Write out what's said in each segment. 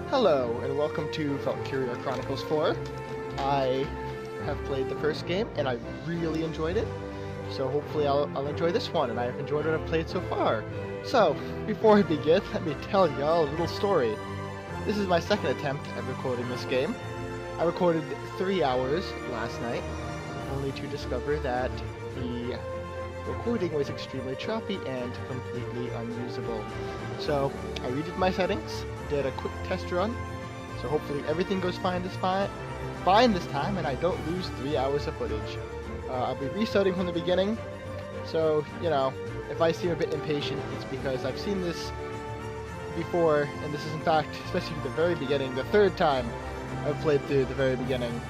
Hello, and welcome to Valkyria Chronicles 4. I have played the first game, and I really enjoyed it. So hopefully I'll enjoy this one, and I've enjoyed what I've played so far. So, before I begin, let me tell y'all a little story. This is my second attempt at recording this game. I recorded 3 hours last night, only to discover that the recording was extremely choppy and completely unusable. So, I redid my settings, did a quick test run, so hopefully everything goes fine this time, and I don't lose 3 hours of footage. I'll be restarting from the beginning, so, you know, if I seem a bit impatient, it's because I've seen this before, and this is in fact, especially the very beginning, the third time I've played through the very beginning.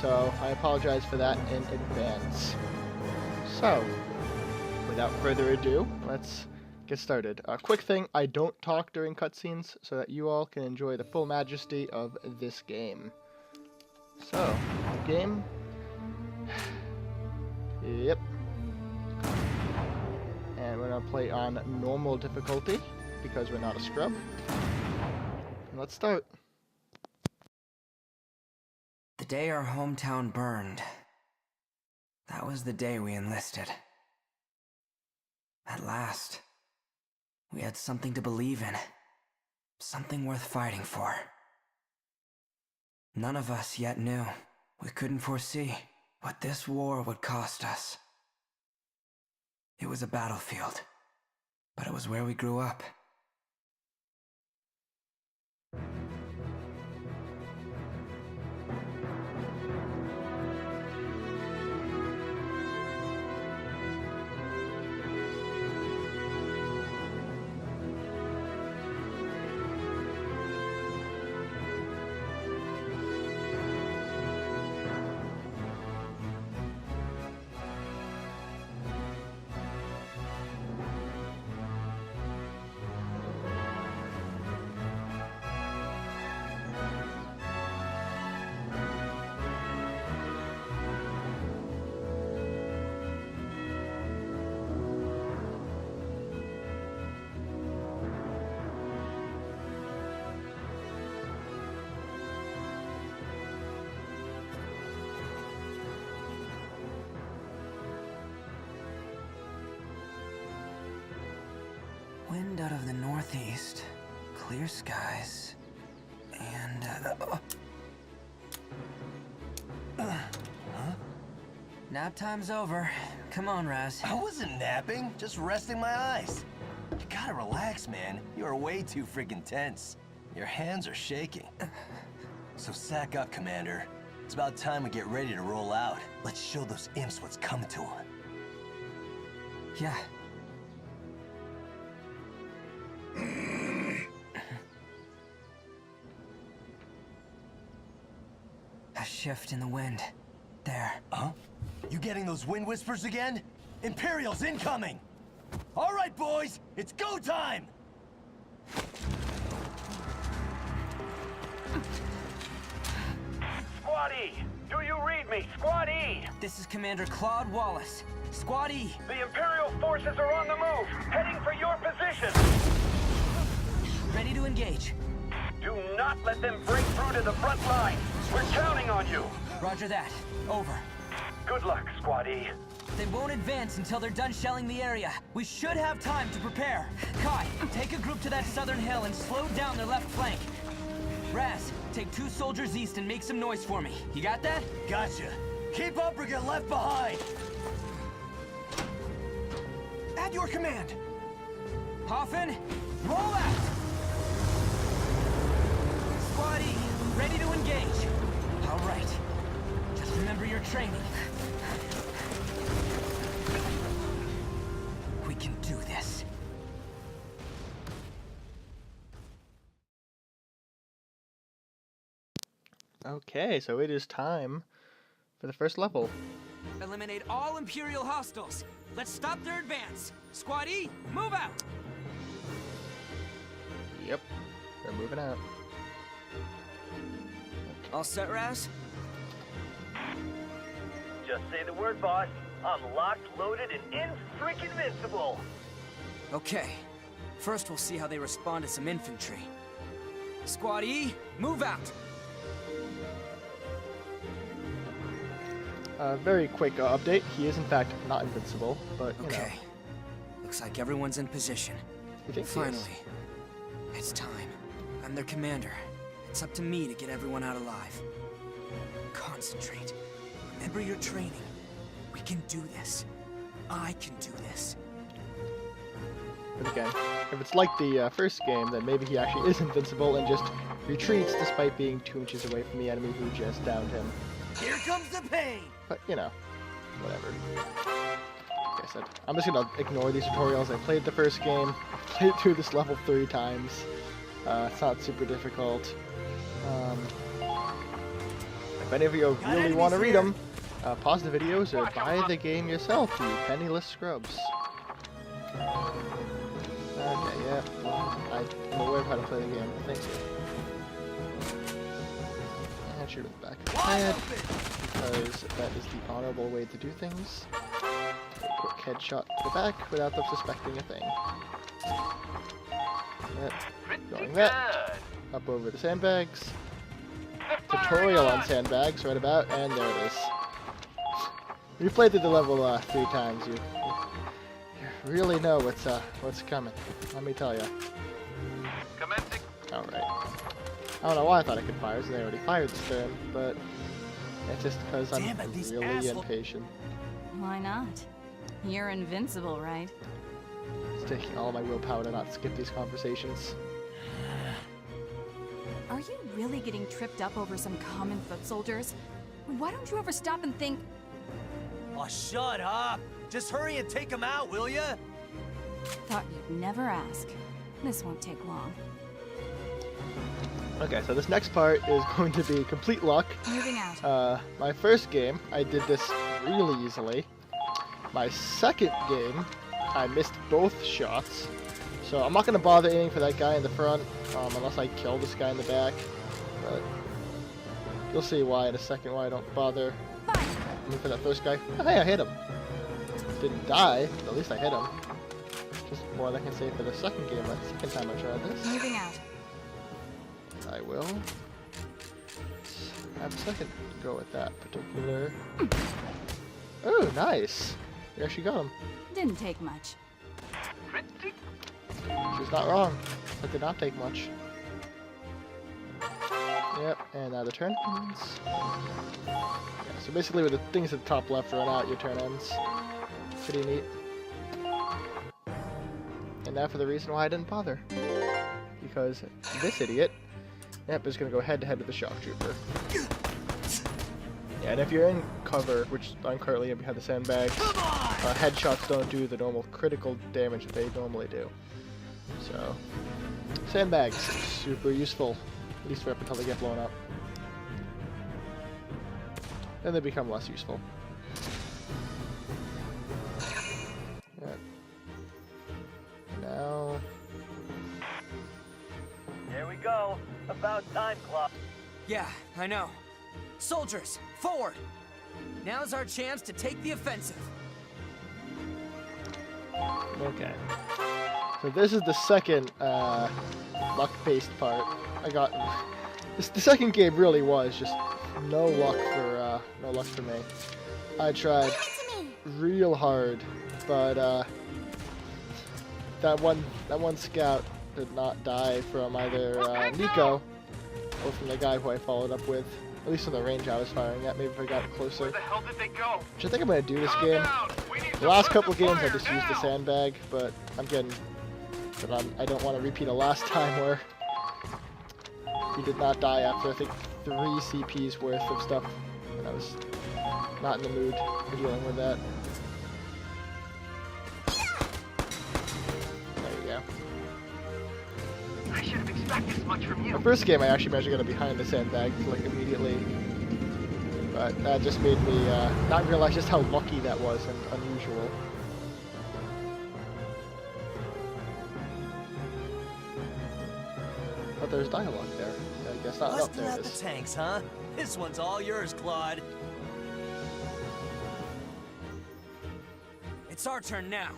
So, I apologize for that in advance. So, without further ado, let's get started. A quick thing, I don't talk during cutscenes so that you all can enjoy the full majesty of this game. So, game. Yep. And we're gonna play on normal difficulty because we're not a scrub. And let's start. The day our hometown burned, that was the day we enlisted. At last, we had something to believe in, something worth fighting for. None of us yet knew, we couldn't foresee what this war would cost us. It was a battlefield, but it was where we grew up. Wind out of the northeast, clear skies, and nap time's over. Come on, Raz. I wasn't napping, just resting my eyes. You gotta relax, man. You're way too freaking tense. Your hands are shaking. So sack up, Commander. It's about time we get ready to roll out. Let's show those imps what's coming to them. Yeah. A shift in the wind. There. Huh? You getting those wind whispers again? Imperials incoming! All right, boys, it's go time! Squad E! Do you read me? Squad E! This is Commander Claude Wallace. Squad E! The Imperial forces are on the move, heading for your position! Ready to engage. Do not let them break through to the front line! We're counting on you! Roger that. Over. Good luck, Squad E. They won't advance until they're done shelling the area. We should have time to prepare. Kai, take a group to that southern hill and slow down their left flank. Raz, take 2 soldiers east and make some noise for me. You got that? Gotcha. Keep up or get left behind! At your command. Hoffman, roll out! Squad E, ready to engage. All right. Just remember your training. We can do this. Okay, so it is time for the first level. Eliminate all Imperial hostiles. Let's stop their advance. Squad E, move out! Yep, they're moving out. All set, Raz? Just say the word, boss. I'm locked, loaded, and in-freaking-vincible! Okay. First, we'll see how they respond to some infantry. Squad E, move out. Very quick update. He is in fact not invincible, but you know. Okay. Looks like everyone's in position. You think he is? Finally. It's time. I'm their commander. It's up to me to get everyone out alive. Concentrate. Remember your training. We can do this. I can do this. But again, if it's like the first game, then maybe he actually is invincible and just retreats despite being 2 inches away from the enemy who just downed him. Here comes the pain! But, you know, whatever. Like I said, I'm just gonna ignore these tutorials. I played the first game, played through this level 3 times. It's not super difficult. If any of you really want to read them, pause the videos or buy the game yourself, you penniless scrubs. Okay, yeah, well, I'm aware of how to play the game. Thank you. And shoot it back of the head, because that is the honorable way to do things. A quick headshot to the back without them suspecting a thing. Yep, going that. Up over the sandbags. Tutorial on sandbags right about, and there it is. You played through the level 3 times, you really know what's coming. Let me tell you. Commencing. Alright. I don't know why I thought I could fire, since I already fired this turn, but it's just because I'm Damn it, these really assholes. impatient. Why not? You're invincible, right? It's taking all my willpower to not skip these conversations. Are you really getting tripped up over some common foot soldiers? Why don't you ever stop and think, Oh, shut up! Just hurry and take him out, will ya? thought you'd never ask. This won't take long. Okay, so this next part is going to be complete luck. Moving out. My first game, I did this really easily. My second game, I missed both shots. So I'm not going to bother aiming for that guy in the front, unless I kill this guy in the back. But you'll see why in a second, why I don't bother aiming for that first guy. Oh, hey, I hit him. Didn't die, but at least I hit him. Just more than I can say for the second game, the second time I tried this. Moving out. I will have a second go at that particular. Oh, nice! You actually got him. Didn't take much. She's not wrong. It did not take much. Yep, and now the turn ends. Yeah, so basically with the things at the top left run out, your turn ends. Pretty neat. And now for the reason why I didn't bother. Because this idiot, yep, is going to go head-to-head with the shock trooper. Yeah, and if you're in cover, which I'm currently in behind the sandbags, headshots don't do the normal critical damage that they normally do. So, sandbags, super useful, at least for up until they get blown up. Then they become less useful. Yep. Now... Here we go. About time, Clock. Yeah, I know. Soldiers, forward! Now's our chance to take the offensive. Okay. So this is the second luck-based part. I got the second game really was just no luck for me. I tried real hard, but that one scout did not die from either Nico or from the guy who I followed up with. At least from the range I was firing at. Maybe if I got closer. Where the hell did they go? Which I think I'm gonna do this game. We need The last to couple put the games I fire just used the now. sandbag, but I'm getting. But I don't want to repeat a last time where he did not die after I think 3 CPs worth of stuff, and I was not in the mood for dealing with that. There you go. I should have expected as much from you. The first game I actually managed to get behind the sandbag like immediately, but that just made me not realize just how lucky that was and unusual. But there's dialogue there. I guess not. Oh, Busting there out it the is. tanks, huh? This one's all yours, Claude. It's our turn now.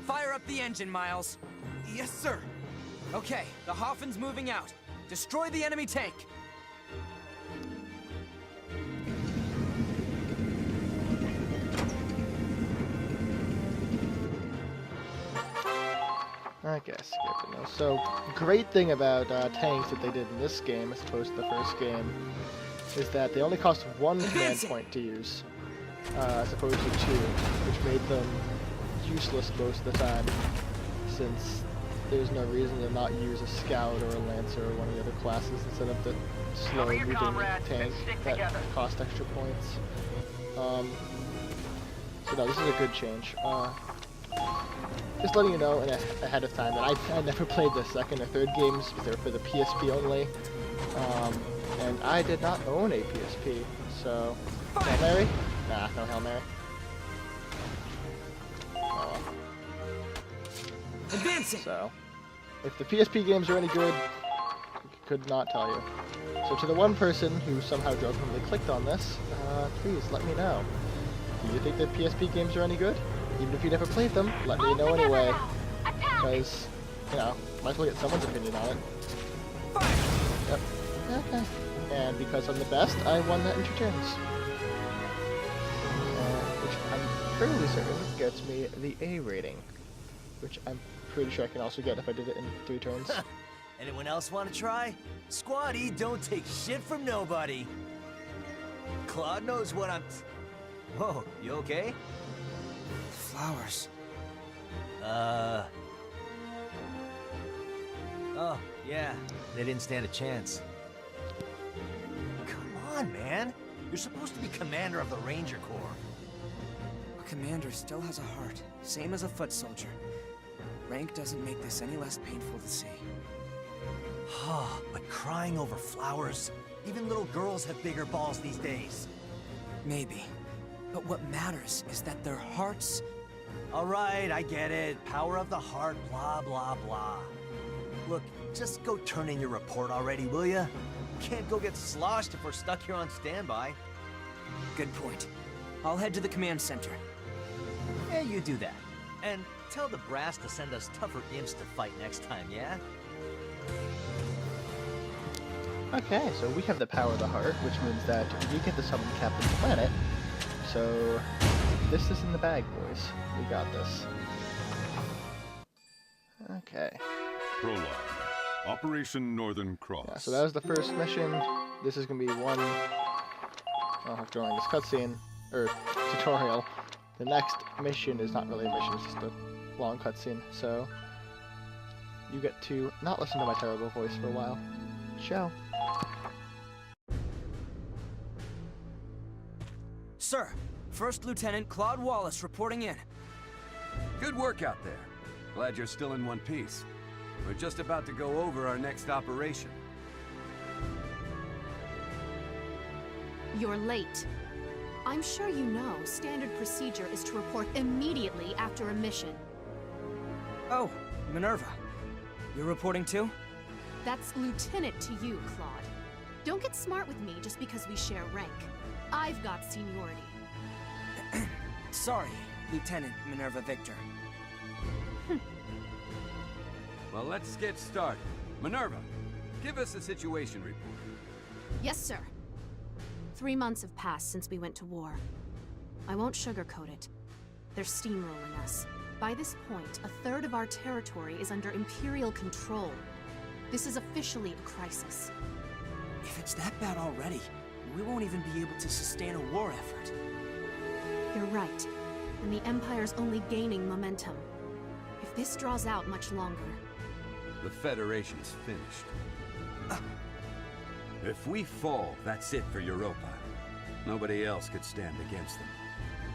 Fire up the engine, Miles. Yes, sir. Okay, the Hoffen's moving out. Destroy the enemy tank! I guess, so great thing about tanks that they did in this game as opposed to the first game is that they only cost 1 command point to use, as opposed to 2, which made them useless most of the time, since there's no reason to not use a scout or a lancer or one of the other classes instead of the slow moving tank that cost extra points. So no, this is a good change. Just letting you know ahead of time that I never played the second or third games, because they were for the PSP only. And I did not own a PSP, so... Hail Mary? Nah, no Hail Mary. Oh well. Advancing! So, if the PSP games are any good, could not tell you. So to the one person who somehow drunkenly clicked on this, please let me know. Do you think the PSP games are any good? Even if you never played them, let me know anyway. Because, you know, might as well get someone's opinion on it. Yep. Okay. And because I'm the best, I won that in 2 turns. Which I'm fairly certain gets me the A rating. Which I'm pretty sure I can also get if I did it in 3 turns. Anyone else want to try? Squatty don't take shit from nobody. Claude knows what I'm... Whoa, you okay? Flowers. Oh, yeah. They didn't stand a chance. Come on, man. You're supposed to be commander of the Ranger Corps. A commander still has a heart, same as a foot soldier. Rank doesn't make this any less painful to see. But crying over flowers, even little girls have bigger balls these days. Maybe. But what matters is that their hearts... Alright, I get it. Power of the heart, blah, blah, blah. Look, just go turn in your report already, will ya? Can't go get sloshed if we're stuck here on standby. Good point. I'll head to the command center. Yeah, you do that. And tell the brass to send us tougher imps to fight next time, yeah? Okay, so we have the power of the heart, which means that we get to summon Captain Planet. So, this is in the bag, boys. We got this. Okay. Prologue. Operation Northern Cross. Yeah, so that was the first mission. This is going to be one... during this cutscene, or tutorial. The next mission is not really a mission, it's just a long cutscene. So, you get to not listen to my terrible voice for a while. Ciao. Sir, First Lieutenant Claude Wallace reporting in. Good work out there. Glad you're still in one piece. We're just about to go over our next operation. You're late. I'm sure you know standard procedure is to report immediately after a mission. Oh, Minerva. You're reporting too? That's Lieutenant to you, Claude. Don't get smart with me just because we share rank. I've got seniority. Sorry, Lieutenant Minerva Victor. Well, let's get started. Minerva, give us a situation report. Yes, sir. 3 months have passed since we went to war. I won't sugarcoat it. They're steamrolling us. By this point, 1/3 of our territory is under Imperial control. This is officially a crisis. If it's that bad already, we won't even be able to sustain a war effort. You're right. And the Empire's only gaining momentum. If this draws out much longer... The Federation's finished. If we fall, that's it for Europa. Nobody else could stand against them.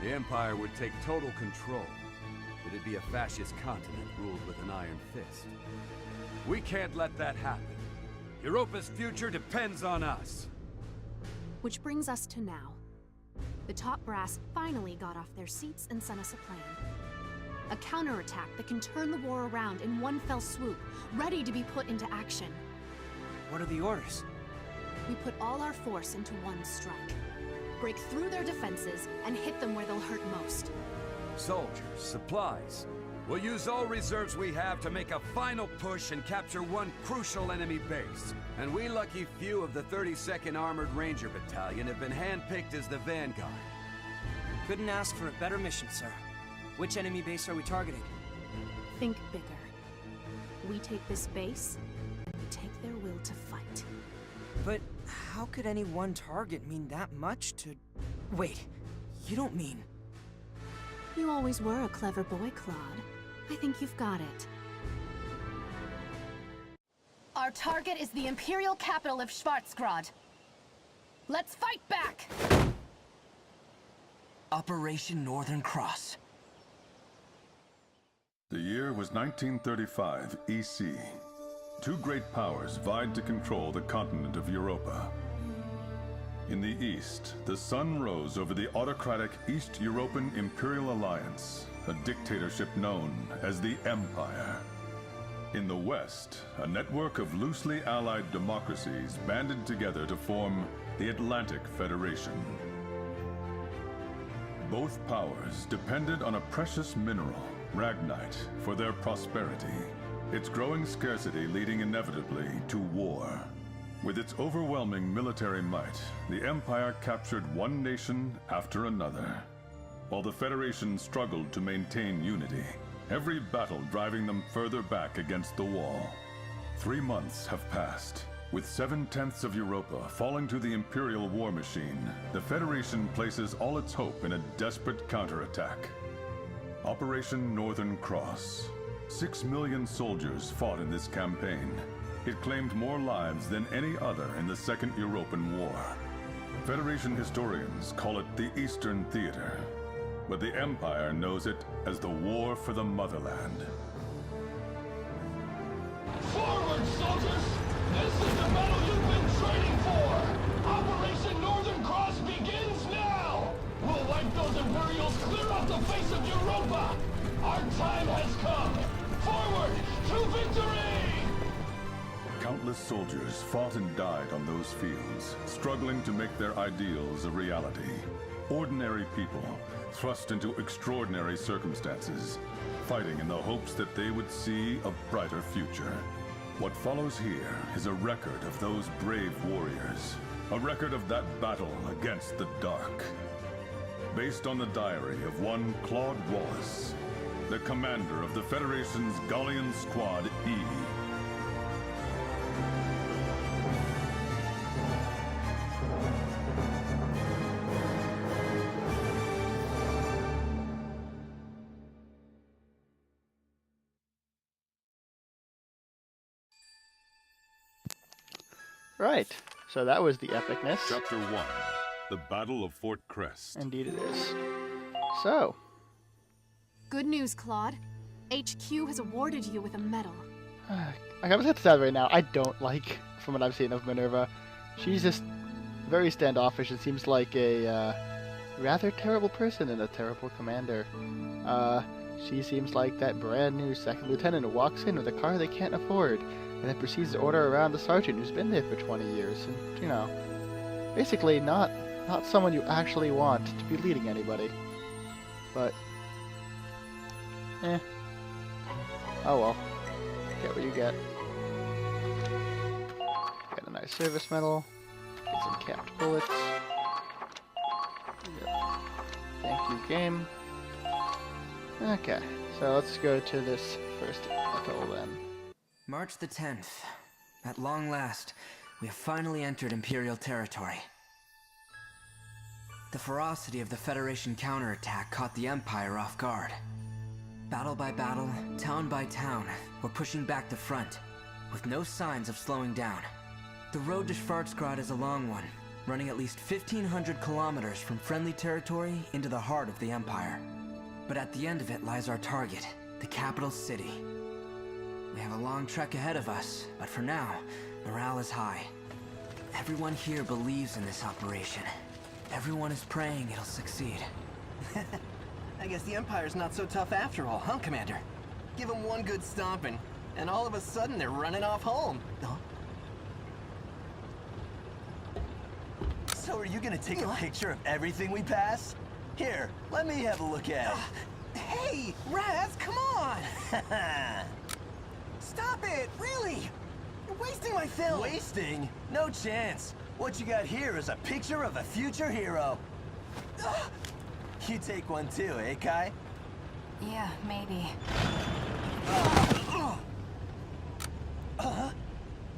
The Empire would take total control. It'd be a fascist continent ruled with an iron fist. We can't let that happen. Europa's future depends on us. Which brings us to now. The top brass finally got off their seats and sent us a plan. A counterattack that can turn the war around in one fell swoop, ready to be put into action. What are the orders? We put all our force into one strike. Break through their defenses and hit them where they'll hurt most. Soldiers, supplies. We'll use all reserves we have to make a final push and capture one crucial enemy base. And we lucky few of the 32nd Armored Ranger Battalion have been handpicked as the vanguard. Couldn't ask for a better mission, sir. Which enemy base are we targeting? Think bigger. We take this base, and we take their will to fight. But how could any one target mean that much to... Wait, you don't mean... You always were a clever boy, Claude. I think you've got it. Our target is the Imperial capital of Schwarzgrad. Let's fight back! Operation Northern Cross. The year was 1935 EC. Two great powers vied to control the continent of Europa. In the east, the sun rose over the autocratic East European Imperial Alliance, a dictatorship known as the Empire. In the west, a network of loosely allied democracies banded together to form the Atlantic Federation. Both powers depended on a precious mineral, Ragnite, for their prosperity, its growing scarcity leading inevitably to war. With its overwhelming military might, the Empire captured one nation after another. While the Federation struggled to maintain unity, every battle driving them further back against the wall. 3 months have passed. With 7/10 of Europa falling to the Imperial war machine, the Federation places all its hope in a desperate counterattack. Operation Northern Cross. 6 million soldiers fought in this campaign. It claimed more lives than any other in the Second European War. Federation historians call it the Eastern Theater, but the Empire knows it as the War for the Motherland. Forward, soldiers! This is the battle you've been training for! Operation Northern Cross begins now! We'll wipe those Imperials clear off the face of Europa! Our time has come! Forward to victory! Countless soldiers fought and died on those fields, struggling to make their ideals a reality. Ordinary people, thrust into extraordinary circumstances, fighting in the hopes that they would see a brighter future. What follows here is a record of those brave warriors, a record of that battle against the dark. Based on the diary of one Claude Wallace, the commander of the Federation's Galleon Squad E. Right, so that was the epicness. Chapter 1, The Battle of Fort Crest. Indeed it is. So, Good news, Claude. HQ has awarded you with a medal. I gotta say that right now, I don't like, from what I've seen of Minerva, she's just very standoffish and seems like a rather terrible person and a terrible commander. She seems like that brand new second lieutenant who walks in with a car they can't afford and then proceeds to order around the sergeant who's been there for 20 years and, you know, basically not someone you actually want to be leading anybody. But, oh well. Get what you get. Get a nice service medal. Get some capped bullets. Yep. Thank you, game. Okay, so let's go to this first atoll then. March the 10th. At long last, we have finally entered Imperial territory. The ferocity of the Federation counterattack caught the Empire off guard. Battle by battle, town by town, we're pushing back the front, with no signs of slowing down. The road to Schwarzgrad is a long one, running at least 1,500 kilometers from friendly territory into the heart of the Empire. But at the end of it lies our target, the capital city. We have a long trek ahead of us, but for now, morale is high. Everyone here believes in this operation. Everyone is praying it'll succeed. I guess the Empire's not so tough after all, huh, Commander? Give them one good stomping, and all of a sudden they're running off home. Huh? So are you gonna take a picture of everything we pass? Here, let me have a look at it. Hey, Raz, come on! Stop it, really! You're wasting my film! Wasting? No chance. What you got here is a picture of a future hero. You take one too, eh, Kai? Yeah, maybe.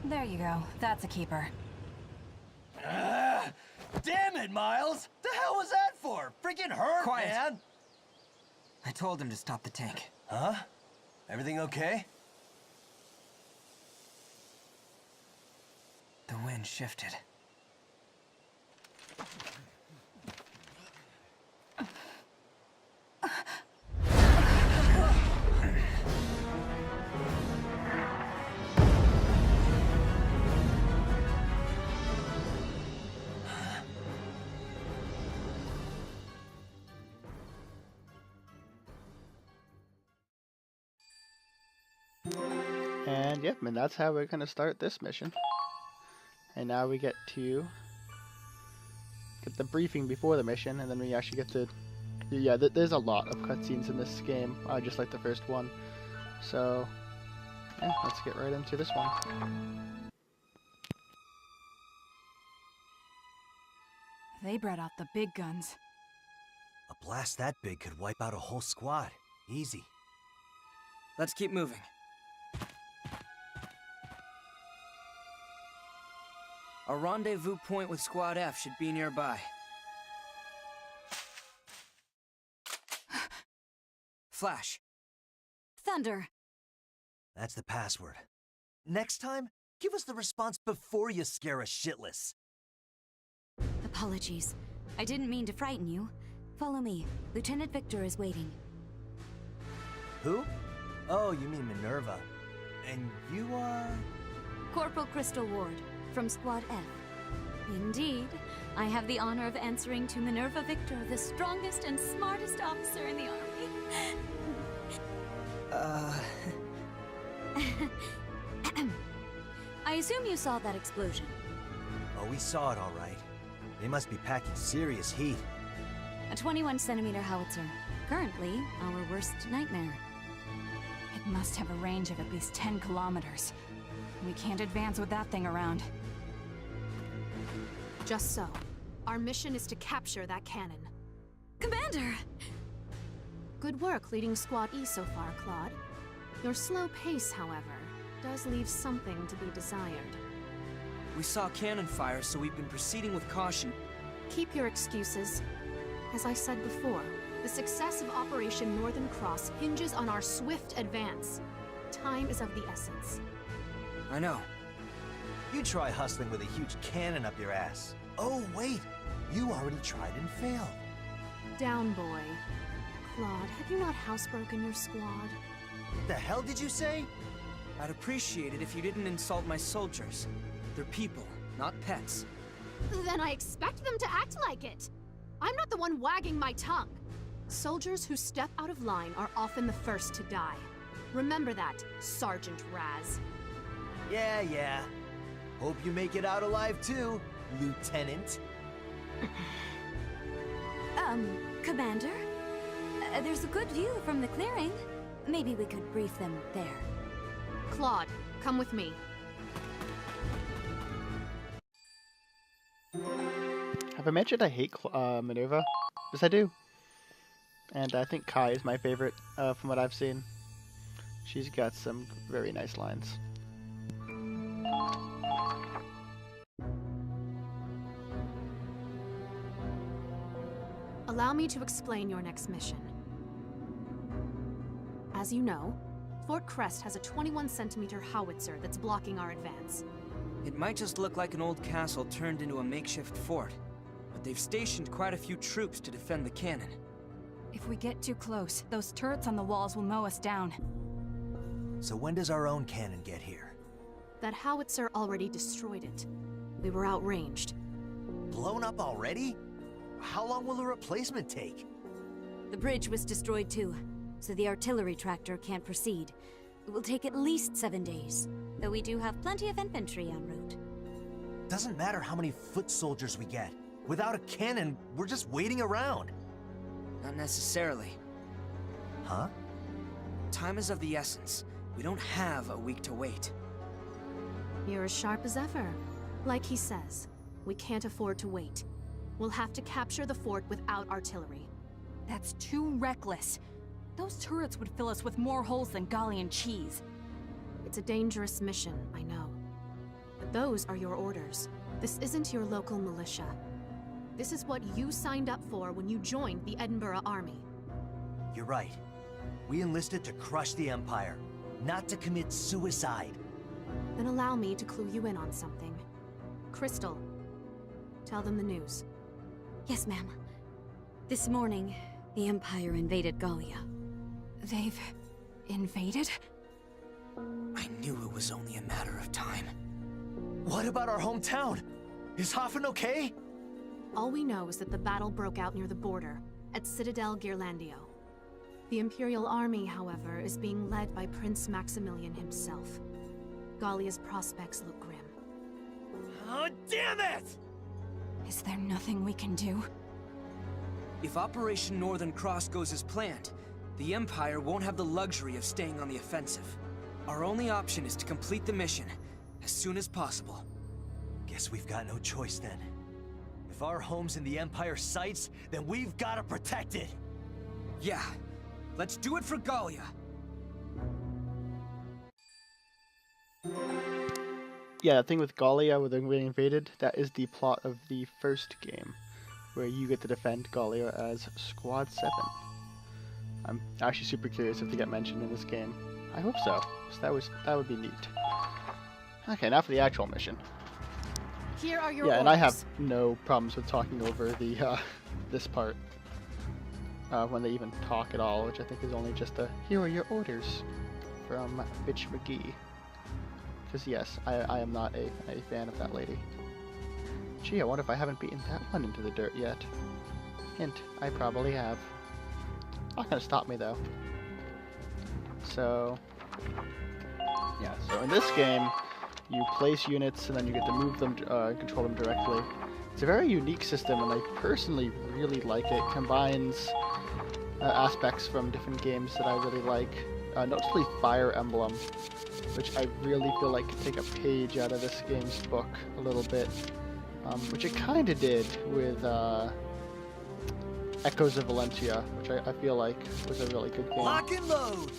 There you go. That's a keeper. Damn it, Miles! The hell was that for? Freaking hurt, Quiet. man! I told him to stop the tank. Huh? Everything okay? The wind shifted. And yep, and that's how we're gonna start this mission. And now we get to get the briefing before the mission, and then we actually get to... Yeah, there's a lot of cutscenes in this game, just like the first one. So, yeah, let's get right into this one. They brought out the big guns. A blast that big could wipe out a whole squad. Easy. Let's keep moving. A rendezvous point with Squad F should be nearby. Flash. Thunder. That's the password. Next time, give us the response before you scare us shitless. Apologies. I didn't mean to frighten you. Follow me. Lieutenant Victor is waiting. Who? Oh, you mean Minerva. And you are... Corporal Crystal Ward, from Squad F. Indeed. I have the honor of answering to Minerva Victor, the strongest and smartest officer in the army. I assume you saw that explosion. Oh, we saw it all right. They must be packing serious heat. A 21-centimeter howitzer. Currently, our worst nightmare. It must have a range of at least 10 kilometers. We can't advance with that thing around. Just so. Our mission is to capture that cannon. Commander! Good work leading Squad E so far, Claude. Your slow pace, however, does leave something to be desired. We saw cannon fire, so we've been proceeding with caution. Keep your excuses. As I said before, the success of Operation Northern Cross hinges on our swift advance. Time is of the essence. I know. You try hustling with a huge cannon up your ass. Oh, wait! You already tried and failed. Down, boy. Claude, have you not housebroken your squad? The hell did you say? I'd appreciate it if you didn't insult my soldiers. They're people, not pets. Then I expect them to act like it. I'm not the one wagging my tongue. Soldiers who step out of line are often the first to die. Remember that, Sergeant Raz. Yeah. Hope you make it out alive too, Lieutenant. Commander? There's a good view from the clearing. Maybe we could brief them there. Claude, come with me. Have I mentioned I hate Minerva? Yes, I do. And I think Kai is my favorite from what I've seen. She's got some very nice lines. Allow me to explain your next mission. As you know, Fort Crest has a 21-centimeter howitzer that's blocking our advance. It might just look like an old castle turned into a makeshift fort, but they've stationed quite a few troops to defend the cannon. If we get too close, those turrets on the walls will mow us down. So when does our own cannon get here? That howitzer already destroyed it. We were outranged. Blown up already? How long will a replacement take? The bridge was destroyed too, so the artillery tractor can't proceed. It will take at least 7 days, though we do have plenty of infantry en route. Doesn't matter how many foot soldiers we get. Without a cannon, we're just waiting around. Not necessarily. Huh? Time is of the essence. We don't have a week to wait. You're as sharp as ever. Like he says, we can't afford to wait. We'll have to capture the fort without artillery. That's too reckless. Those turrets would fill us with more holes than Gallian cheese. It's a dangerous mission, I know. But those are your orders. This isn't your local militia. This is what you signed up for when you joined the Edinburgh Army. You're right. We enlisted to crush the Empire, not to commit suicide. Then allow me to clue you in on something. Crystal, tell them the news. Yes, ma'am. This morning, the Empire invaded Gallia. They've invaded? I knew it was only a matter of time. What about our hometown? Is Hoffen okay? All we know is that the battle broke out near the border, at Citadel Ghirlandaio. The Imperial Army, however, is being led by Prince Maximilian himself. Gallia's prospects look grim. Oh, damn it! Is there nothing we can do? If Operation Northern Cross goes as planned, the Empire won't have the luxury of staying on the offensive. Our only option is to complete the mission as soon as possible. Guess we've got no choice then. If our home's in the Empire's sights, then we've got to protect it! Yeah, let's do it for Gallia! Yeah, the thing with Gallia, where they're being invaded, that is the plot of the first game, where you get to defend Gallia as Squad 7. I'm actually super curious if they get mentioned in this game. I hope so, because that would be neat. Okay, now for the actual mission. Here are your Yeah, orders. and I have no problems with talking over the this part when they even talk at all, which I think is only just a "Here are your orders" from Bitch McGee. Because yes, I am not a fan of that lady. Gee, I wonder if I haven't beaten that one into the dirt yet. Hint, I probably have. Not gonna stop me though. So yeah, so in this game, you place units and then you get to move them, control them directly. It's a very unique system, and I personally really like it. It combines aspects from different games that I really like, notably Fire Emblem, which I really feel like could take a page out of this game's book a little bit, which it kind of did with Echoes of Valencia, which I feel like was a really good game. Lock and load!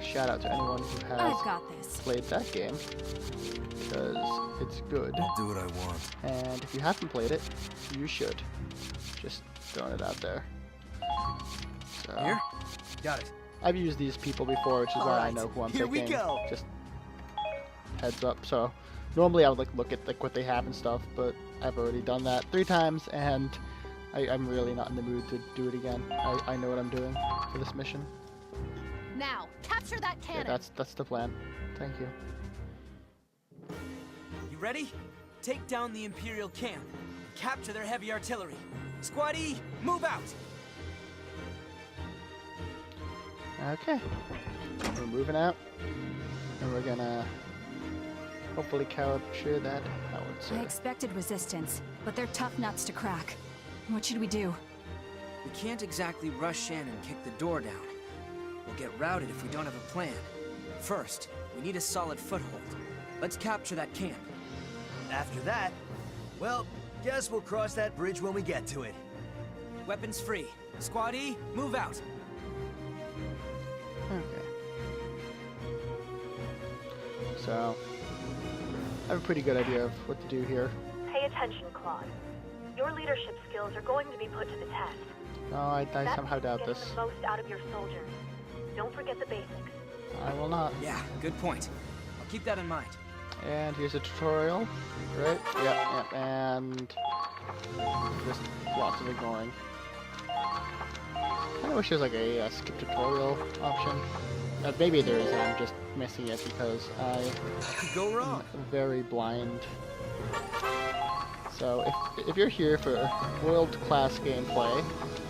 Shout out to anyone who has I've got this. played that game, because it's good. I'll do what I want. And if you haven't played it, you should. Just throwing it out there. So, Here? Got it. I've used these people before, which is why I know who I'm Here picking. we go. Just heads up. So normally I would look at what they have and stuff, but I've already done that 3 times, and I'm really not in the mood to do it again. I know what I'm doing for this mission. Now, capture that cannon! Yeah, that's the plan. Thank you. You ready? Take down the Imperial camp. Capture their heavy artillery. Squad E, move out! Okay. We're moving out, and we're gonna hopefully capture that I howitzer. expected resistance, but they're tough nuts to crack. What should we do? We can't exactly rush in and kick the door down. We'll get routed if we don't have a plan. First, we need a solid foothold. Let's capture that camp. After that, well, guess we'll cross that bridge when we get to it. Weapons free. Squad E, move out. Okay. So, I have a pretty good idea of what to do here. Pay attention, Claude. Your leadership skills are going to be put to the test. No, I That somehow means doubt getting this. the most out of your soldiers. Don't forget the basics. I will not. Yeah, good point. I'll keep that in mind. And here's a tutorial, right? Yep, and just lots of ignoring. I wish there's like a skip tutorial option. Maybe there is, and I'm just missing it because Could go wrong. I'm very blind. So if you're here for world-class gameplay,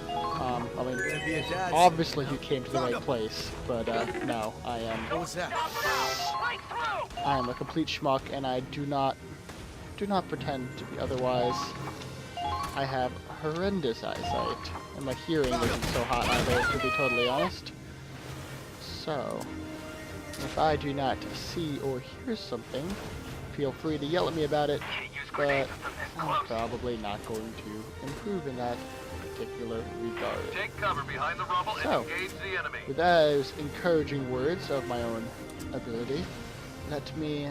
I mean, Gonna be a dad. obviously you came to the right place, but no, I What's that? am a complete schmuck, and I do not pretend to be otherwise. I have horrendous eyesight, and my hearing isn't so hot either, to be totally honest. So, if I do not see or hear something, feel free to yell at me about it, but I'm probably not going to improve in that particular regard. Take cover behind the rubble and engage the enemy. With those encouraging words of my own ability, let me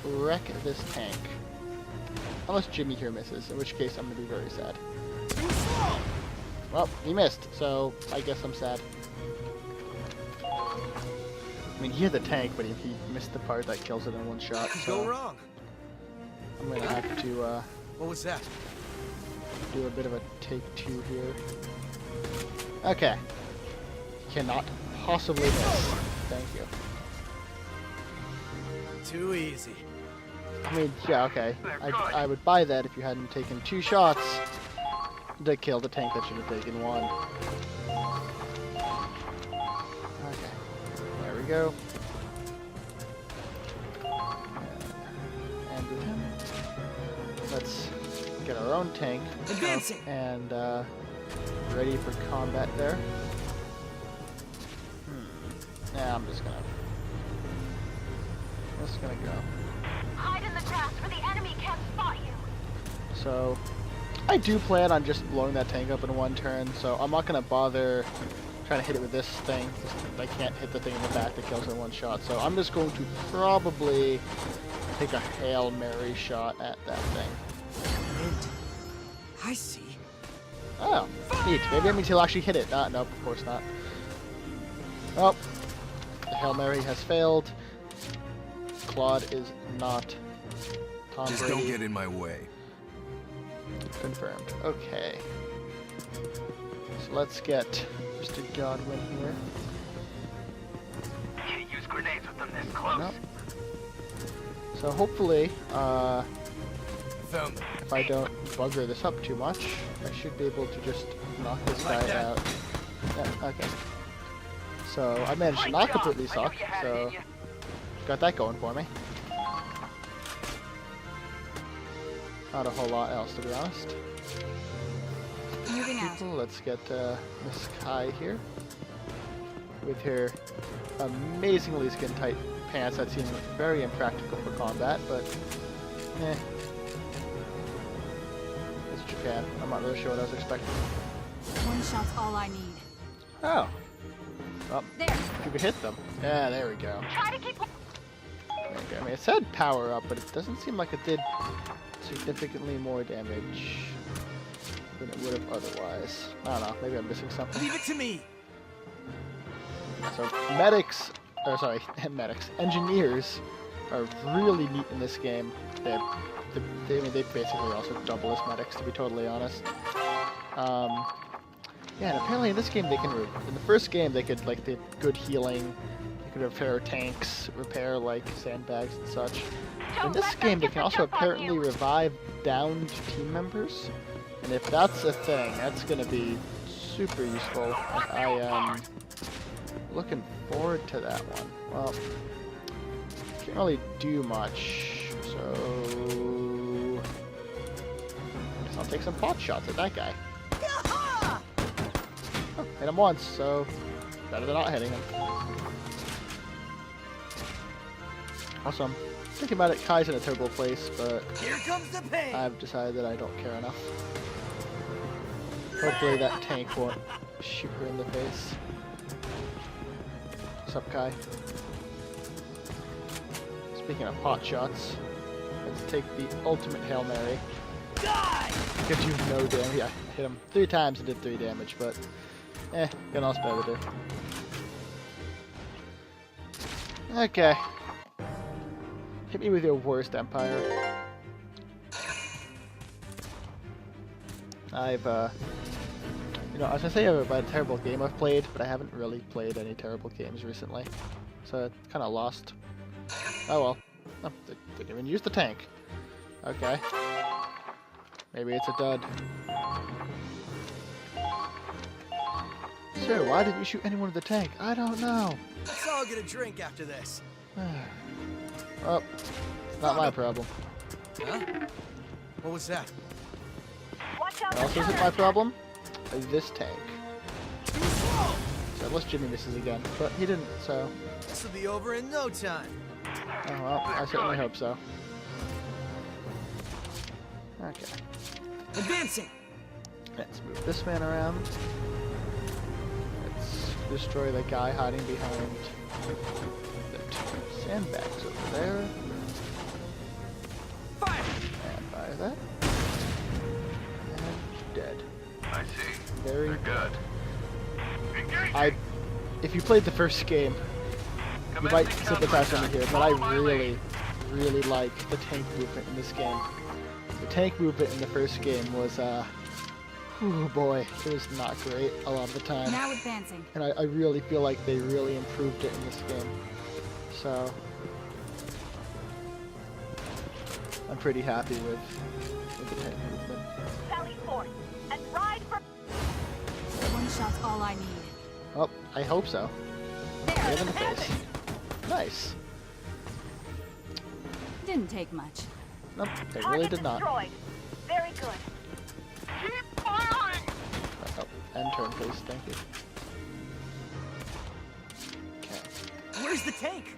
wreck this tank. Unless Jimmy here misses, in which case I'm going to be very sad. Well, he missed, so I guess I'm sad. I mean, he hit the tank, but he missed the part that kills it in one shot. So Go wrong. I'm going to have to What was that? do a bit of a take two here. Okay. Cannot possibly miss. Thank you. Too easy. I mean, yeah, okay. I would buy that if you hadn't taken 2 shots to kill the tank that should have taken 1. Okay. There we go. And with him, let's get our own tank up and ready for combat there. Yeah, I'm just gonna go. Hide in the grass where the enemy can't spot you. So, I do plan on just blowing that tank up in 1 turn, so I'm not going to bother trying to hit it with this thing. I can't hit the thing in the back that kills it in 1 shot, so I'm just going to probably take a Hail Mary shot at that thing. I see. Oh, neat. Maybe that means he'll actually hit it. Nope, of course not. Oh, the Hail Mary has failed. Claude is not Tom Just Brady. don't get in my way. Confirmed. Okay. So let's get Mr. Godwin here. Can't use grenades with them this close. Nope. So hopefully, Found them. if I don't bugger this up too much, I should be able to just knock this guy out. Yeah, okay. So I managed to not completely suck, so got that going for me. Not a whole lot else, to be honest. Moving out. Let's get Miss Kai here with her amazingly skin-tight pants that seem very impractical for combat, but it's Japan. I'm not really sure what I was expecting. 1 shot's all I need. Oh. Well, There. you could hit them. Yeah, there we go. Try to keep. Okay, I mean, it said power up, but it doesn't seem like it did significantly more damage than it would have otherwise. I don't know, maybe I'm missing something. Leave it to me. So engineers are really neat in this game. They basically also double as medics, to be totally honest. Yeah, and apparently in this game they can, in the first game they could, like, they had good healing, they could repair tanks, repair, like, sandbags and such. In this game they can also apparently revive downed team members, and if that's a thing, that's gonna be super useful. I am looking forward to that one. Well, can't really do much, so guess I'll take some pot shots at that guy. Oh, hit him once, so better than not hitting him. Also, I'm thinking about it, Kai's in a terrible place, but Here comes the pain. I've decided that I don't care enough. Hopefully that tank won't shoot her in the face. What's up, Kai? Speaking of pot shots, let's take the ultimate Hail Mary. Die! Gives you no damage. Yeah, hit him 3 times and did 3 damage, but got else better to do. Okay. Hit me with your worst Empire. I've, you know, I was gonna say about a terrible game I've played, but I haven't really played any terrible games recently. So it's kind of lost. Oh well. Oh, they didn't even use the tank. Okay. Maybe it's a dud. Sir, why didn't you shoot anyone with the tank? I don't know. Let's all get a drink after this. Oh, it's not my problem. Huh? What was that? Watch out What else for isn't my counterattack. problem? This tank. So unless Jimmy misses again, but he didn't, so... This will be over in no time. Oh well, I certainly hope so. Okay. Advancing! Let's move this man around. Let's destroy the guy hiding behind the two sandbags over there. Fire! And fire that. And dead. I see. Very Good. if you played the first game, you might sympathize with me here, but I really, really like the tank movement in this game. The tank movement in the first game was, oh boy, it was not great a lot of the time. Now advancing. And I really feel like they really improved it in this game. So, I'm pretty happy with the tank movement. Sally forth and ride for... One shot's all I need. Oh, I hope so. There, Right in the have face. it. Nice. Didn't take much. Nope, it really Target did not. destroyed. Very good. Keep firing! Oh, end turn, please. Thank you. Okay. Where's the tank?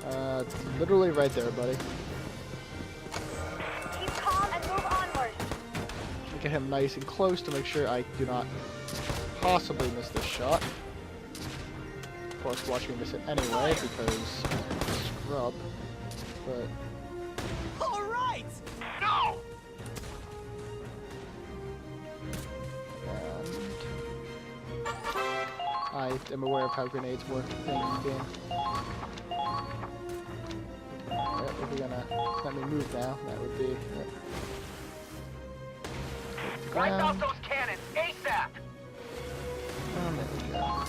It's literally right there, buddy. Keep calm and move onward. Get him nice and close to make sure I do not possibly miss this shot. Of course, watch me miss it anyway because I'm a scrub. But All right! No! and I am aware of how grenades work in the game. Yep, if we're gonna let me move now, that would be. Yep. Hit the Wipe out ground. those cannons, ASAP! And there we go.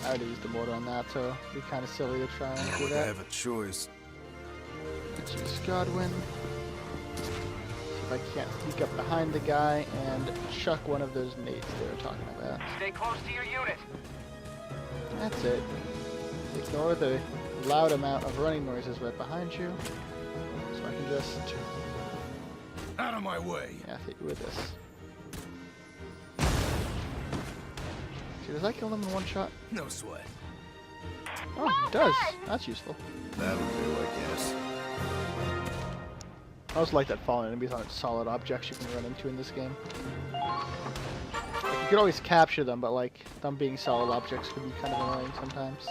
I already used the mortar on that, so it'd be kind of silly to try and do that. a choice. Let's use Godwin. See if I can't sneak up behind the guy and chuck one of those nades they were talking about. Stay close to your unit. That's it. Ignore the loud amount of running noises right behind you. So I can just Out of my way. hit you with this. See, does that kill them in one shot? No sweat. Oh, it does. That's useful. That'll do, I guess. I also like that fallen enemies aren't solid objects you can run into in this game. Like, you could always capture them, but like them being solid objects could be kind of annoying sometimes.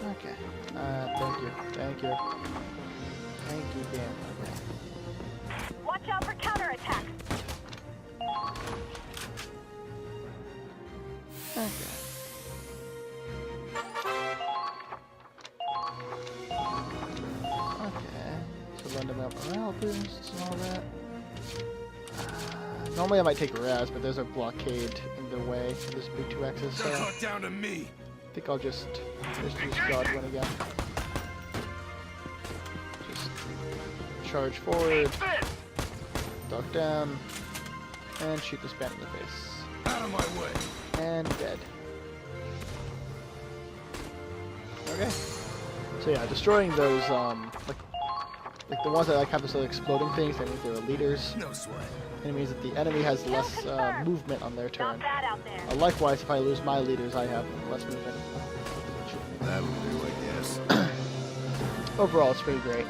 Okay. Thank you. Thank you. Thank you, game. Okay. Watch out for counterattack. Okay. Okay. So random morale boosts and all that. Normally I might take Raz, but there's a blockade in the way of this big 2X's, so I Talk down to me. think I'll just use Godwin again. Just charge forward, duck down, and shoot this bat in the face. Out of my way. And dead. Okay. So yeah, destroying those, like the ones that like have those little exploding things, that means they're leaders. No sweat. And it means that the enemy has less movement on their turn. Not bad out there. Likewise, if I lose my leaders, I have less movement. That'll do, I guess. Overall, it's pretty great.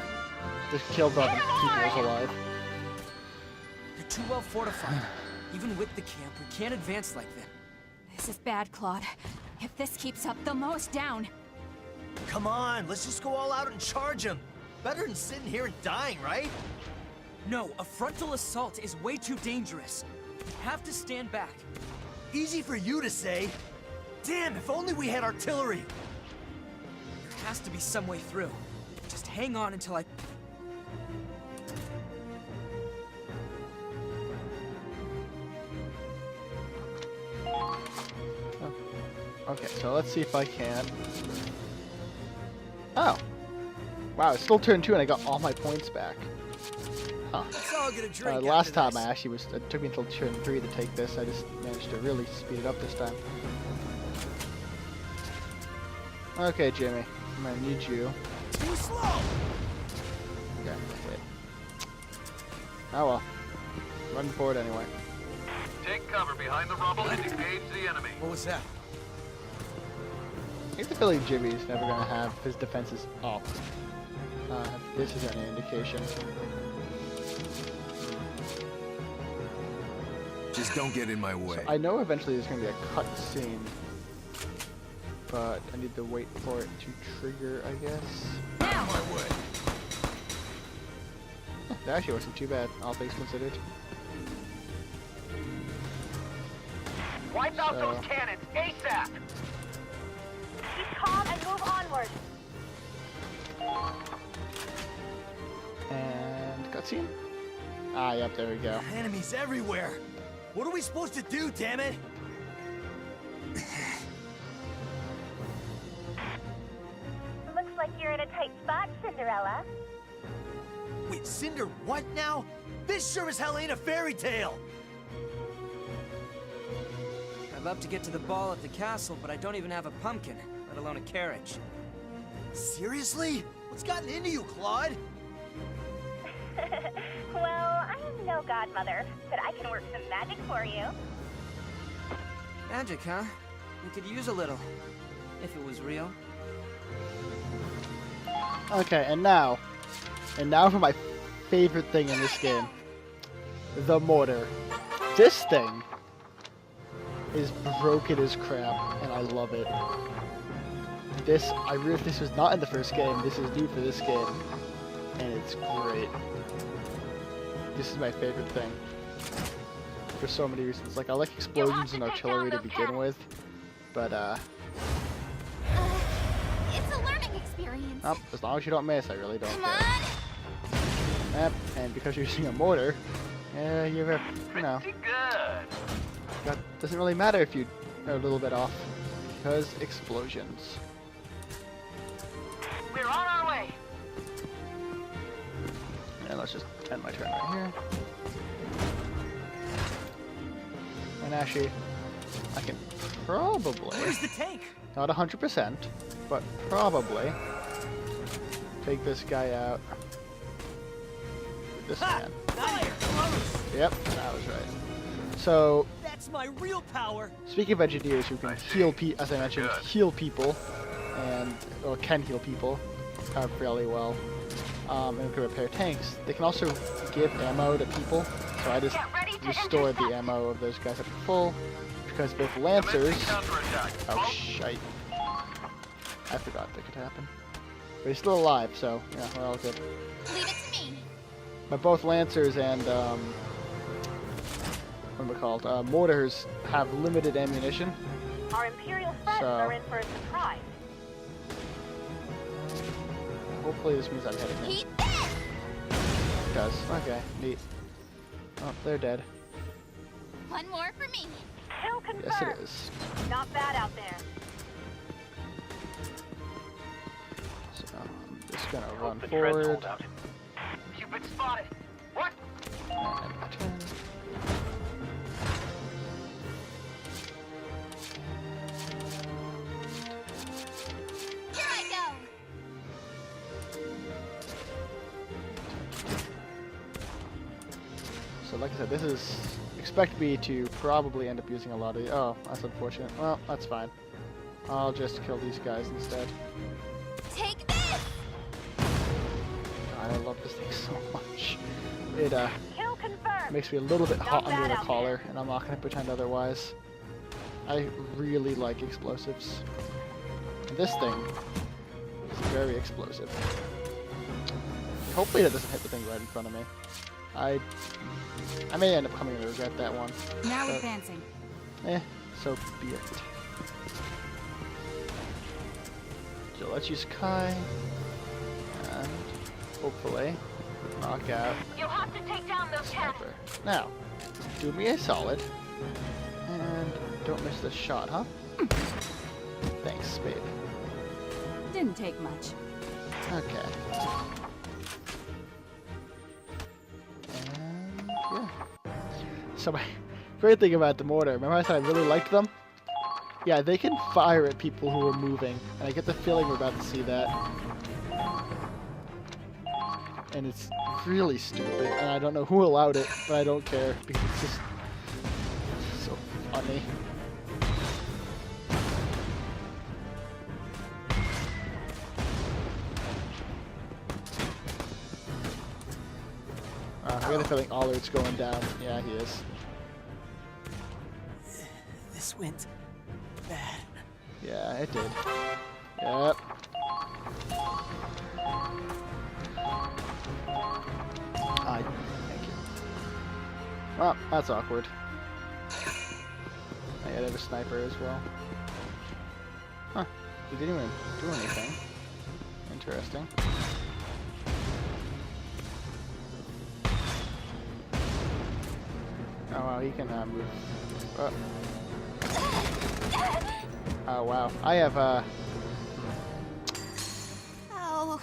Just killed all the people alive. You're too well fortified. Even with the camp, we can't advance like that. This is bad, Claude. If this keeps up, they'll mow us down. Come on, let's just go all out and charge him. Better than sitting here and dying, right? No, a frontal assault is way too dangerous. We have to stand back. Easy for you to say. Damn, if only we had artillery. There has to be some way through. Just hang on until I... Okay, so let's see if I can. Oh! Wow, it's still turn 2 and I got all my points back. Huh. Let's all get a drink Last after time this. I actually was, it took me until turn 3 to take this. I just managed to really speed it up this time. Okay, Jimmy. I'm gonna need you. Too slow! Okay, wait. Oh well. Run forward anyway. Take cover behind the rubble and engage the enemy. What was that? I get the feeling Jimmy's never gonna have his defenses up. If this is any indication. Just don't get in my way. So I know eventually there's gonna be a cutscene, but I need to wait for it to trigger, I guess. Out of my way. That actually wasn't too bad, all things considered. Wipe out those cannons ASAP! Keep calm and move onward. And cutscene. Ah, yep, there we go. Enemies everywhere. What are we supposed to do, damn it? Looks like you're in a tight spot, Cinderella. Wait, Cinder, what now? This sure as hell ain't a fairy tale. I'd love to get to the ball at the castle, but I don't even have a pumpkin, let alone a carriage. Seriously? What's gotten into you, Claude? Well, I am no godmother, but I can work some magic for you. Magic, huh? We could use a little, if it was real. Okay, and now for my favorite thing in this game. The mortar. This thing is broken as crap, and I love it. This was not in the first game, this is new for this game, and it's great. This is my favorite thing. For so many reasons. Like, I like explosions and artillery to begin with, but It's a learning experience. as long as you don't miss, I really don't Come care. on. Yep, and because you're using a mortar, you know, Good. that doesn't really matter if you are a little bit off, because explosions. We're on our way. And let's just end my turn right here. And actually, I can probably, Where's the tank? not 100%, but probably take this guy out. This man. Fire! Close! Yep, that was right. So, That's my real power. speaking of engineers who can heal as I mentioned, Good. heal people, or can heal people fairly well, and can repair tanks, they can also give ammo to people, so I just Get ready to restored the intercept. ammo of those guys up to full, because both Lancers... Counterattack. Oh, shite. I forgot that could happen. But he's still alive, so, yeah, we're all good. Leave it to me. But both Lancers and, what are they called? Mortars have limited ammunition. Our Imperial friends So- are in for a surprise. Hopefully this means I'm hitting him. Eat this. It does. Okay, neat. Oh, they're dead. One more for me. Kill confirmed. Yes, it is. Not bad out there. So, I'm just gonna Hope run the treads forward. hold out. You've been spotted. What? And my turn. Here I go. So like I said, this is... Expect me to probably end up using a lot of... Oh, that's unfortunate. Well, that's fine. I'll just kill these guys instead. Take this. God, I love this thing so much. It Kill confirmed. makes me a little bit hot Not under bad the out collar, and I'm not going to pretend otherwise. I really like explosives. And this thing is very explosive. Hopefully that doesn't hit the thing right in front of me. I may end up coming to regret that one. Now but, advancing. so be it. So let's use Kai, and hopefully knock out You'll have to take down those cannons. Sniper. Now, do me a solid, and don't miss this shot, huh? Thanks, babe. Didn't take much. Okay. And yeah. So my great thing about the mortar, remember I said I really liked them? Yeah, they can fire at people who are moving, and I get the feeling we're about to see that. And it's really stupid, and I don't know who allowed it, but I don't care, because it's just so funny. I got the feeling Allard's going down. Yeah, he is. This went bad. Yeah, it did. Yep. Thank you. Well, that's awkward. I gotta have a sniper as well. Huh. He didn't even do anything. Interesting. Oh wow, he can move. Oh wow, I have Oh.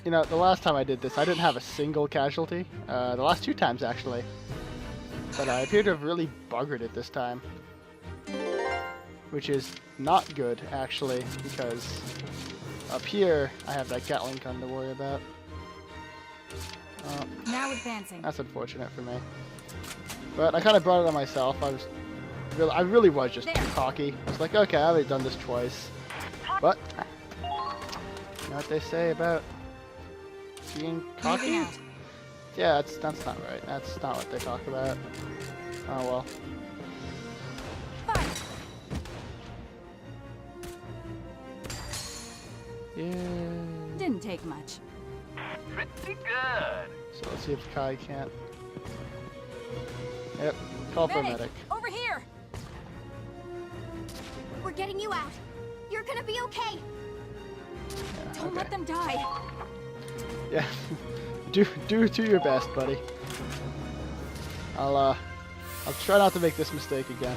You know, the last time I did this, I didn't have a single casualty. The last 2 times actually, but I appear to have really buggered it this time, which is not good actually, because up here I have that Gatling gun to worry about. Now advancing. That's unfortunate for me. But I kind of brought it on myself. I really was just cocky. I was like, okay, I've already done this twice. But you know what they say about being cocky? Yeah, that's not right. That's not what they talk about. Oh well. Yeah. Didn't take much. Pretty good. So let's see if Kai can't. Yep. Call for a medic. Over here! We're getting you out. You're gonna be okay. Yeah, Don't okay. let them die. Yeah. do your best, buddy. I'll try not to make this mistake again.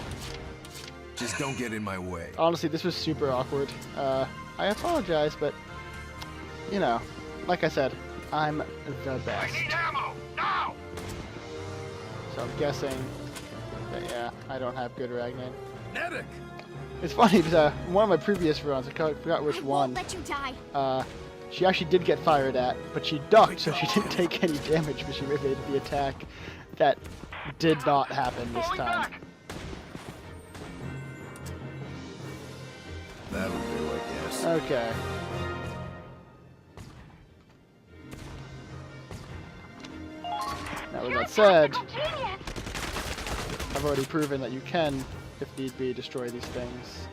Just don't get in my way. Honestly, this was super awkward. I apologize, but you know, like I said, I'm the best. I need ammo now. So I'm guessing that, yeah, I don't have good Ragnan. Medic! It's funny because one of my previous runs, I forgot which one. Let you die. She actually did get fired at, but she ducked, so she didn't take any damage, but she evaded the attack. That did not happen this time. That'll do, I guess. Okay. Now with that said, I've already proven that you can, if need be, destroy these things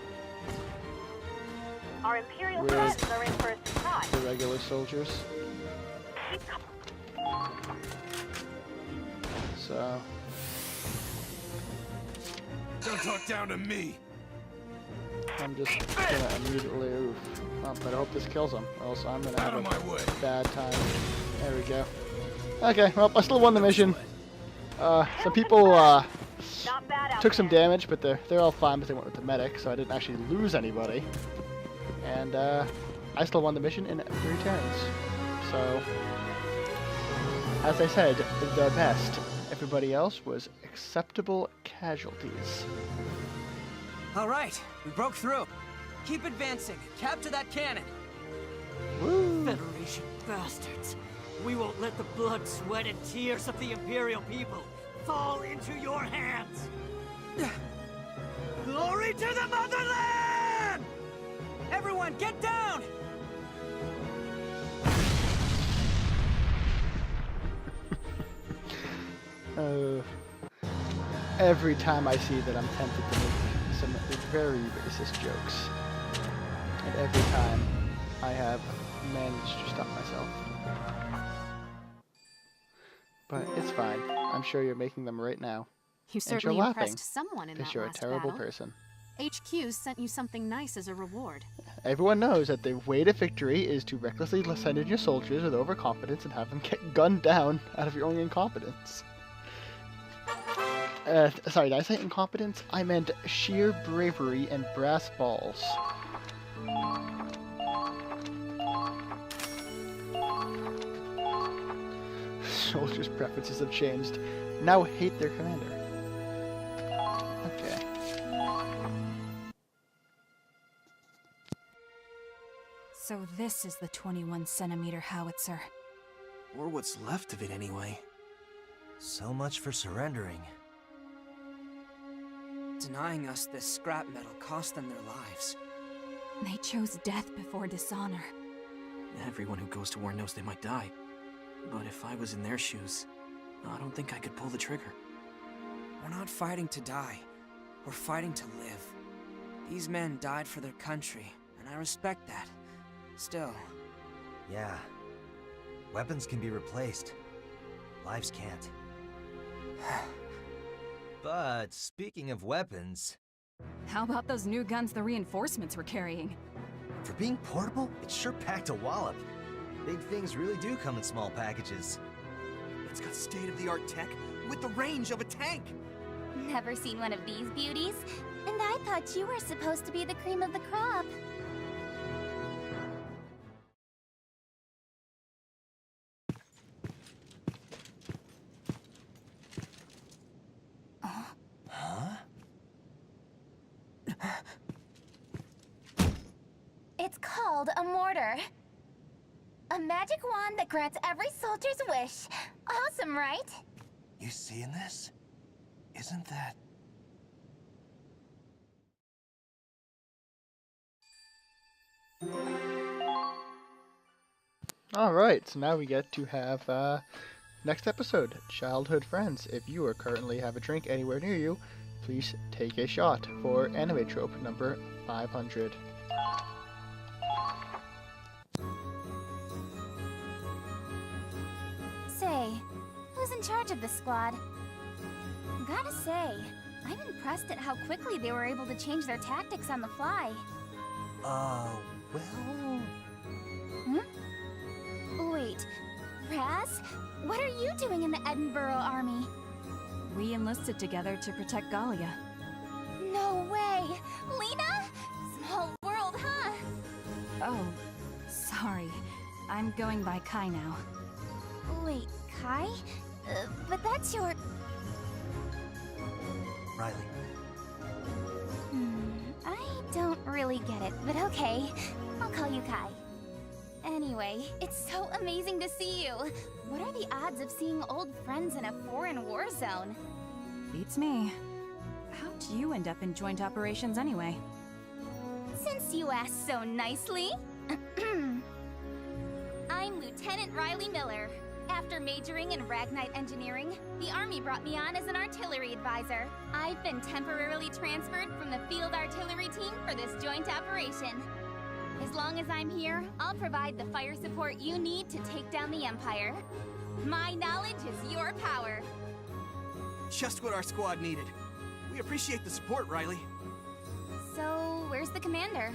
Our Imperial with friends are in for a surprise. the regular soldiers. So, Don't talk down to me. I'm just gonna immediately oof. Oh, but I hope this kills him, or else I'm gonna have Out of my way. a bad time. There we go. Okay, well, I still won the mission. Some people Not bad out took some there. damage, but they're all fine, but they went with the medic, so I didn't actually lose anybody. And I still won the mission in 3 turns. So, as I said, the best. Everybody else was acceptable casualties. All right, we broke through. Keep advancing. Capture that cannon. Woo! Federation bastards. We won't let the blood, sweat, and tears of the Imperial people fall into your hands. Glory to the motherland! Everyone, get down! Every time I see that, I'm tempted to make some very racist jokes. And every time, I have managed to stop myself. But it's fine. I'm sure you're making them right now. You And you're certainly laughing, impressed someone in because that you're a last terrible battle. person. HQ sent you something nice as a reward. Everyone knows that the way to victory is to recklessly send in your soldiers with overconfidence and have them get gunned down out of your own incompetence. Sorry, did I say incompetence? I meant sheer bravery and brass balls. Soldiers' preferences have changed. Now hate their commander. Okay. So this is the 21-centimeter howitzer. Or what's left of it anyway. So much for surrendering. Denying us this scrap metal cost them their lives. They chose death before dishonor. Everyone who goes to war knows they might die. But if I was in their shoes, I don't think I could pull the trigger. We're not fighting to die. We're fighting to live. These men died for their country, and I respect that. Still. Yeah. Weapons can be replaced. Lives can't. But speaking of weapons... How about those new guns the reinforcements were carrying? For being portable, it sure packed a wallop. Big things really do come in small packages. It's got state-of-the-art tech with the range of a tank! Never seen one of these beauties? And I thought you were supposed to be the cream of the crop. It's called a mortar. A magic wand that grants every soldier's wish. Awesome, right? You seeing this? Isn't that... Alright, so now we get to have next episode, Childhood Friends. If you are currently have a drink anywhere near you, please take a shot for anime trope number 500. Say, who's in charge of this squad? Gotta say, I'm impressed at how quickly they were able to change their tactics on the fly. well... Wait, Raz? What are you doing in the Edinburgh army? We enlisted together to protect Galia. No way! Lena? Small world, huh? Oh, sorry. I'm going by Kai now. Wait, Kai? But that's your... Riley. I don't really get it, but okay. I'll call you Kai. Anyway, it's so amazing to see you. What are the odds of seeing old friends in a foreign war zone? Beats me. How'd you end up in joint operations anyway? Since you asked so nicely... I'm Lieutenant Riley Miller. After majoring in Ragnite Engineering, the Army brought me on as an artillery advisor. I've been temporarily transferred from the field artillery team for this joint operation. As long as I'm here, I'll provide the fire support you need to take down the Empire. My knowledge is your power. Just what our squad needed. We appreciate the support, Riley. So, where's the commander?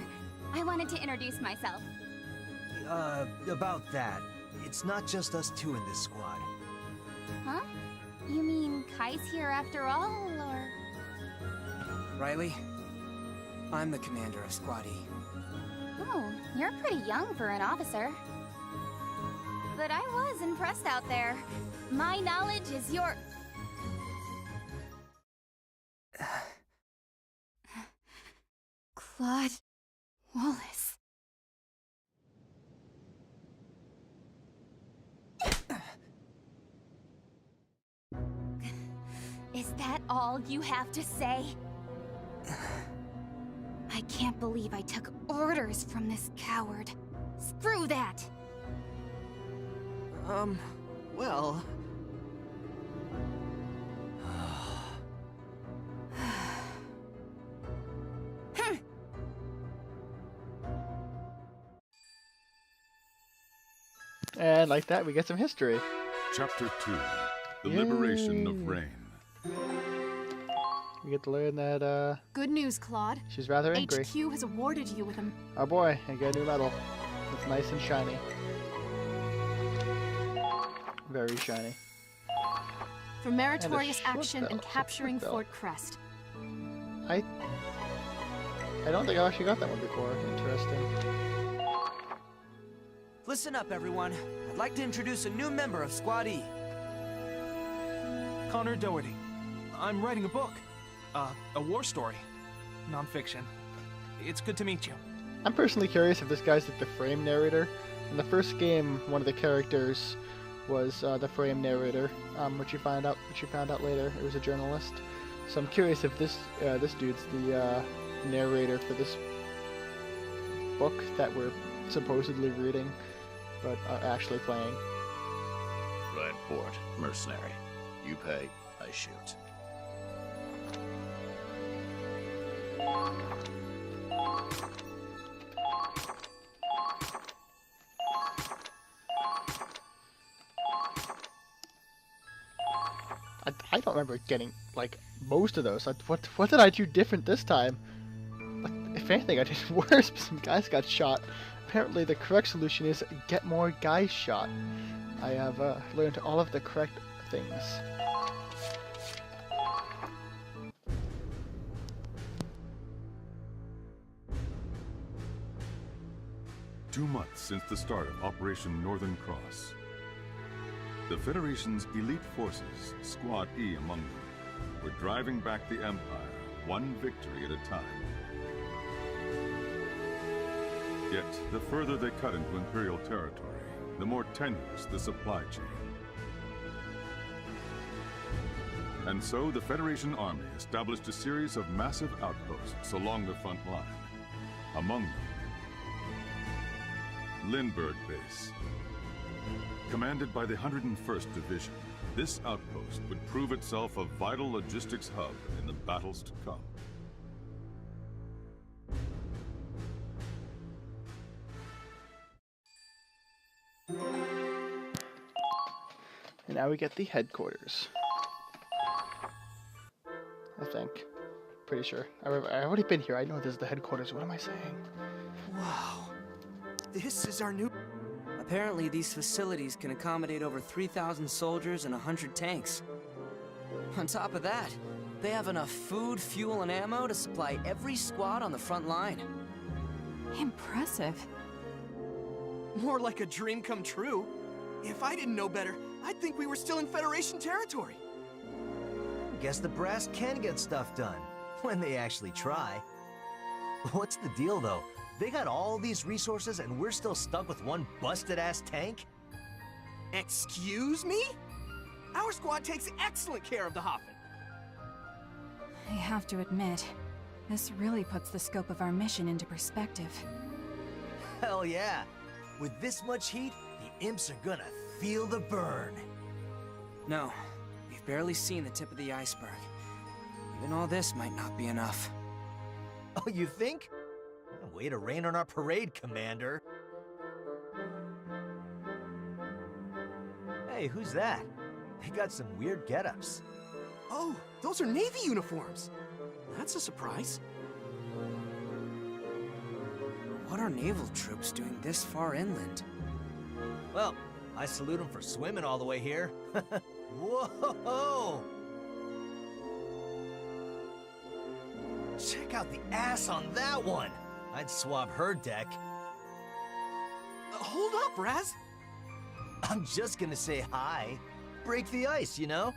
I wanted to introduce myself. About that. It's not just us two in this squad. Huh? You mean Kai's here after all, or...? Riley, I'm the commander of Squad E. Oh, you're pretty young for an officer. But I was impressed out there. My knowledge is your... Claude Wallace. Is that all you have to say? I can't believe I took orders from this coward. Screw that! Well... And like that, we get some history. Chapter 2, The Liberation of Rain. We get to learn that, Good news, Claude. she's rather angry. HQ has awarded you with a... Oh boy, I got a new medal. It's nice and shiny. Very shiny. for meritorious short action belt, in a short capturing belt. Fort Crest. I don't think I actually got that one before. Interesting. Listen up, everyone. I'd like to introduce a new member of Squad E. Connor Doherty. I'm writing a book. A war story. Non-fiction. It's good to meet you. I'm personally curious if this guy's like the frame narrator. In the first game, one of the characters was the frame narrator, which you found out later. It was a journalist. So I'm curious if this dude's the narrator for this book that we're supposedly reading, but are actually playing. Right port, mercenary. You pay, I shoot. I don't remember getting, like, most of those. What did I do different this time? Like, if anything, I did worse. Some guys got shot. Apparently, the correct solution is get more guys shot. I have learned all of the correct things. Two months since the start of Operation Northern Cross. The Federation's elite forces, Squad E among them, were driving back the Empire, one victory at a time. Yet, the further they cut into Imperial territory, the more tenuous the supply chain. And so, the Federation Army established a series of massive outposts along the front line. Among them, Lindbergh Base. Commanded by the 101st Division, this outpost would prove itself a vital logistics hub in the battles to come. And now we get the headquarters. I think. Pretty sure. I've already been here. I know this is the headquarters. What am I saying? Wow. This is our new... Apparently, these facilities can accommodate over 3,000 soldiers and 100 tanks. On top of that, they have enough food, fuel, and ammo to supply every squad on the front line. Impressive. More like a dream come true. If I didn't know better, I'd think we were still in Federation territory. Guess the brass can get stuff done, when they actually try. What's the deal, though? They got all these resources and we're still stuck with one busted-ass tank? Excuse me? Our squad takes excellent care of the Hoffen. I have to admit, this really puts the scope of our mission into perspective. Hell yeah! With this much heat, the imps are gonna feel the burn. No, we've barely seen the tip of the iceberg. Even all this might not be enough. Oh, you think? Way to rain on our parade, Commander. Hey, who's that? They got some weird get-ups. Oh, those are Navy uniforms. That's a surprise. What are naval troops doing this far inland? Well, I salute them for swimming all the way here. Whoa! Check out the ass on that one! I'd swab her deck. Hold up, Raz! I'm just gonna say hi. Break the ice, you know?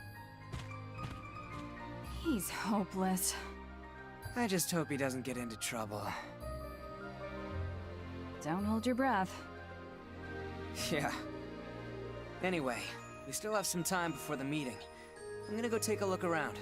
He's hopeless. I just hope he doesn't get into trouble. Don't hold your breath. Yeah. Anyway, we still have some time before the meeting. I'm gonna go take a look around.